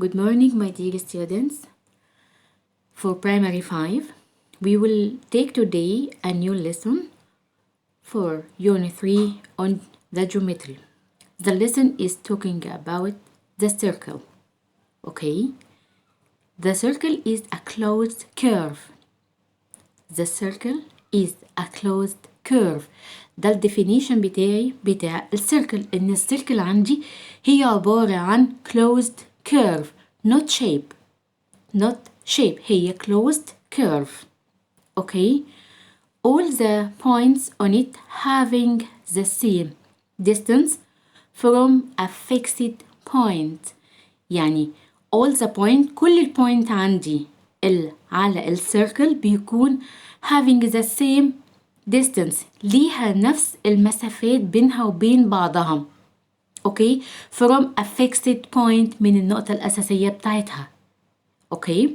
Good morning, my dear students. For Primary 5, we will take today a new lesson for Unit 3 on the geometry. The lesson is talking about the circle. Okay? The circle is a closed curve. The circle is a closed curve. ده الديفينيشن بتاع السيركل. إن السيركل عندي هي عبارة عن closed curve, not shape. هي closed curve. Okay? All the points on it having the same distance from a fixed point. يعني all the point كل البوينت عندي على السيركل بيكون having the same distance, ليها نفس المسافات بينها وبين بعضها. Okay? From a fixed point من النقطة الأساسية بتاعتها. Okay?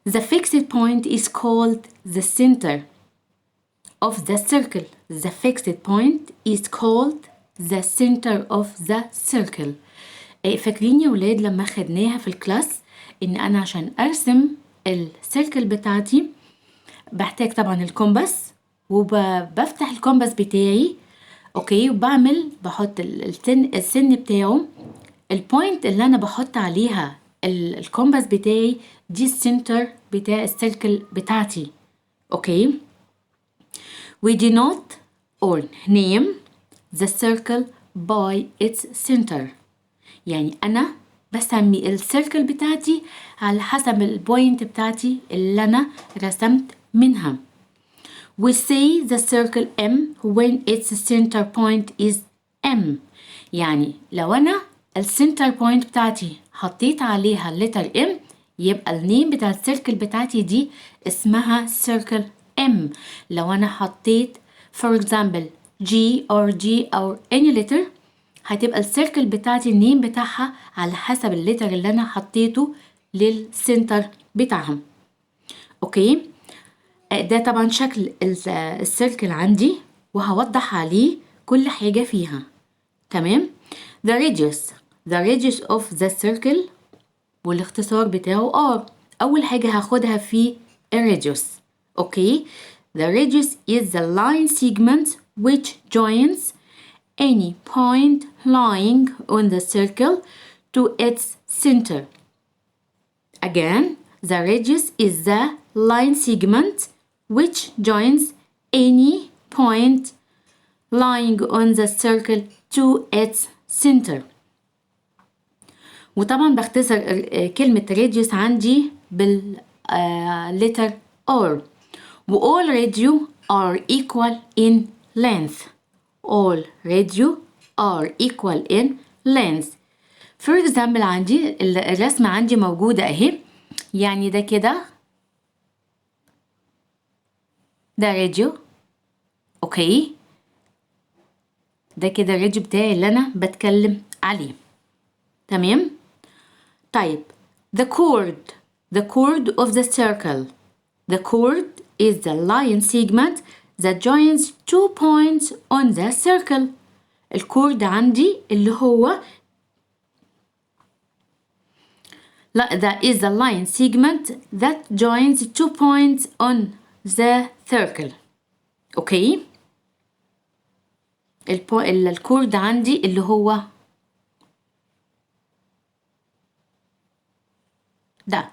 The fixed point is called the center of the circle. The fixed point is called the center of the circle. فاكرين يا ولاد لما خدناها في الكلاس إن أنا عشان أرسم السيركل بتاعتي بحتاج طبعا الكومباس وبفتح الكومباس بتاعي. اوكي، بحط السن بتاعه. البوينت اللي انا بحط عليها الكومباس بتاعي دي السنتر بتاع السيركل بتاعتي. اوكي. We denote or name the circle by its center. يعني انا بسمي السيركل بتاعتي على حسب البوينت بتاعتي اللي انا رسمت منها. We say the circle M when its center point is M. يعني لو أنا السنتر بوينت بتاعتي حطيت عليها اللتر M يبقى النيم بتاع السيركل بتاعتي دي اسمها circle M. لو أنا حطيت for example G or G or any letter هتبقى السيركل بتاعتي النيم بتاعها على حسب اللتر اللي أنا حطيته للسنتر بتاعها. أوكي. ده طبعا شكل السيركل عندي وهوضح عليه كل حاجة فيها. تمام. The radius of the circle والاختصار بتاعه R. أول حاجة هاخدها في الراديوس. أوكي. The radius is the line segment which joins any point lying on the circle to its center. Again, the radius is the line segment which joins any point lying on the circle to its center. وطبعا بختصر كلمة radius عندي بالletter R. all radio are equal in length. All radio are equal in length. For example عندي الرسمة عندي موجودة اهي. يعني ده كده ده راديو. اوكي، ده كده الراديو بتاعي اللي انا بتكلم عليه. تمام. طيب the chord of the circle. The chord is the line segment that joins two points on the circle. الكورد عندي اللي هو that is the line segment that joins two points on the circle. اوكي. الكورد عندي اللي هو ده.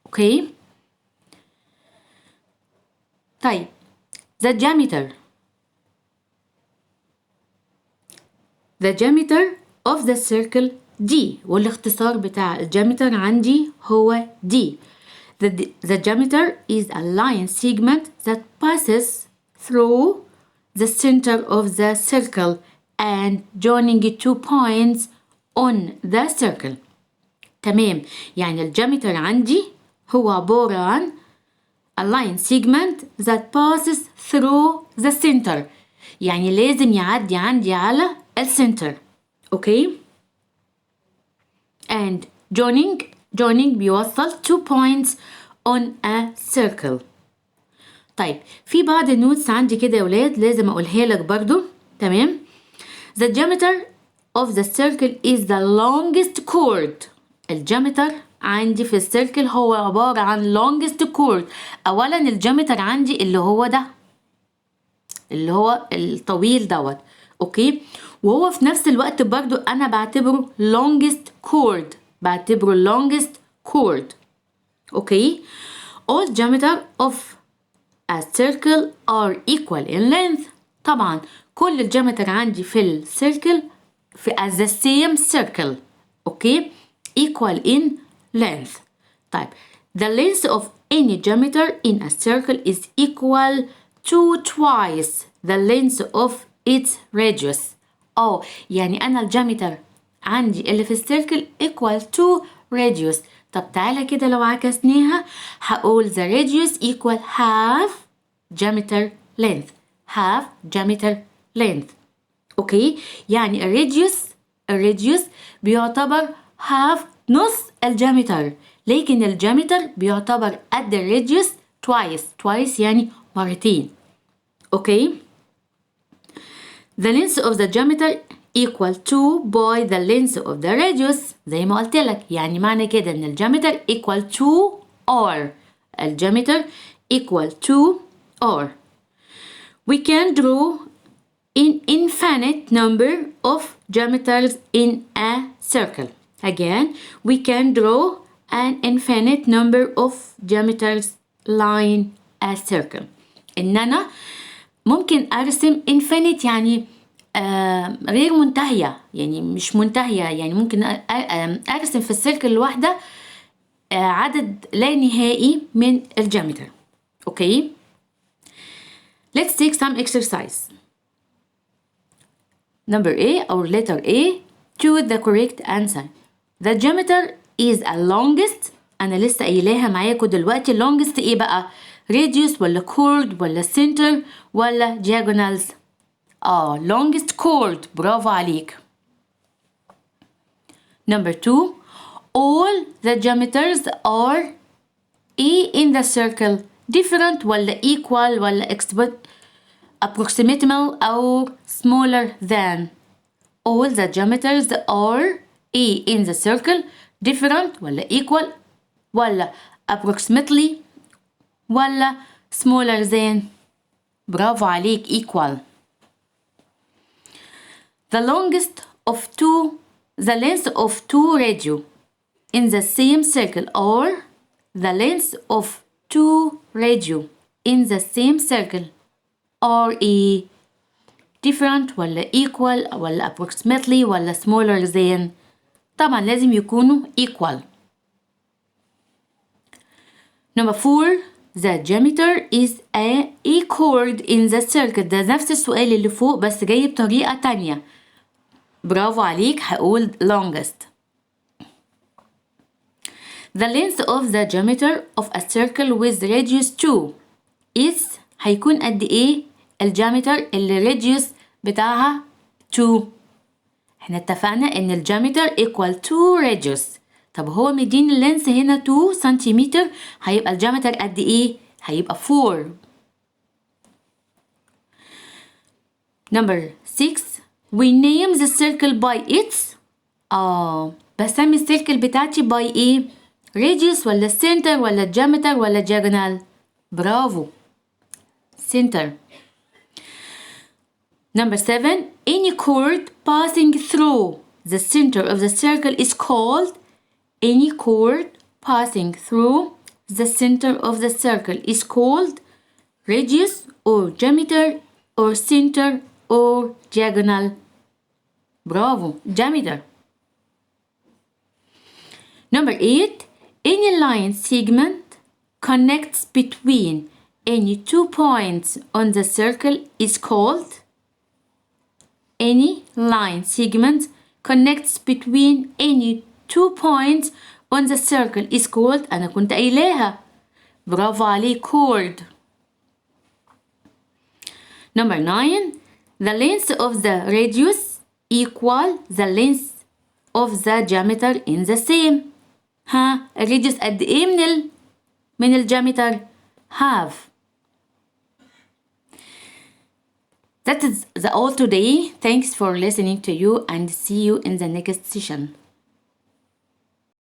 اوكي. طيب the diameter of the circle D. والاختصار بتاع الجامتر عندي هو D. The diameter is a line segment that passes through the center of the circle and joining two points on the circle. تمام. يعني الجامتر عندي هو عبارة عن a line segment that passes through the center. يعني لازم يعدي عندي على السنتر. اوكي. and joining بيوصل two points on a circle. طيب في بعض النوتس عندي كده يا ولاد لازم اقولها لك برضو. تمام. The diameter of the circle is the longest chord. الجامتر عندي في السيركل هو عبارة عن longest chord. أولا الجامتر عندي اللي هو ده، اللي هو الطويل دوت، اوكي، وهو في نفس الوقت برضو انا بعتبره longest chord، اوكي. all diameter of a circle are equal in length. طبعا كل الجامتر عندي في السيركل في as the same circle، اوكي، equal in length. طيب the length of any diameter in a circle is equal to twice the length of its radius. يعني أنا الجامتر عندي اللي في السيركل equal to radius. طب تعالى كده لو عكسناها هقول the radius equal half diameter length. اوكي، يعني الراديوس بيعتبر half نص الجامتر، لكن الجامتر بيعتبر قد الراديوس twice يعني مرتين، اوكي. The length of the diameter equal to by the length of the radius. زي ما قلت لك، يعني معنى كده ان الجامتر equal to r. الجامتر equal to r. We can draw an infinite number of diameters in a circle. Again, we can draw an infinite number of diameters line a circle. ان انا ممكن ارسم infinite يعني غير منتهية، يعني مش منتهية، يعني ممكن ارسم في السيركل الواحدة عدد لا نهائي من الجامتر، اوكي. Let's take some exercise. Number A or letter A, choose the correct answer. The diameter is a longest. أنا لسه قايلاها معاكم دلوقتي. longest إيه بقى؟ radius ولا chord ولا center ولا diagonals؟ longest chord. برافو عليك. Number 2, all the diameters are in the circle different ولا equal ولا approximately أو smaller than. All the diameters are in the circle different ولا equal ولا approximately ولا smaller than. برافو عليك equal. The length of two radio in the same circle or the length of two radio in the same circle are different ولا equal ولا approximately ولا smaller than. طبعا لازم يكونوا equal. Number 4, the diameter is a chord in the circle. ده نفس السؤال اللي فوق بس جاي بطريقة تانية. برافو عليك، هقول longest. The length of the diameter of a circle with radius 2 is هيكون قد ايه الجامتر اللي radius بتاعها 2. احنا اتفقنا ان الجامتر equal to radius. طب هو مدين اللينس هنا 2 سنتيمتر، هيبقى الجامتر قد ايه؟ هيبقى 4. Number 6, we name the circle by its بسمي السيركل بتاعتي by ايه؟ radius ولا center ولا diameter ولا diagonal؟ برافو، center. Number 7, any chord passing through the center of the circle is called. Any chord passing through the center of the circle is called radius or diameter or center or diagonal. Bravo, diameter. Number 8, any line segment connects between any 2 points on the circle is called. Any line segment connects between any 2 points on the circle is called. أنا كنت قايلاها. برافو عليك، chord. Number 9, the length of the radius equal the length of the diameter in the same. الراديوس قد ايه من الجامتر؟ half. the all today. Thanks for listening to you and see you in the next session.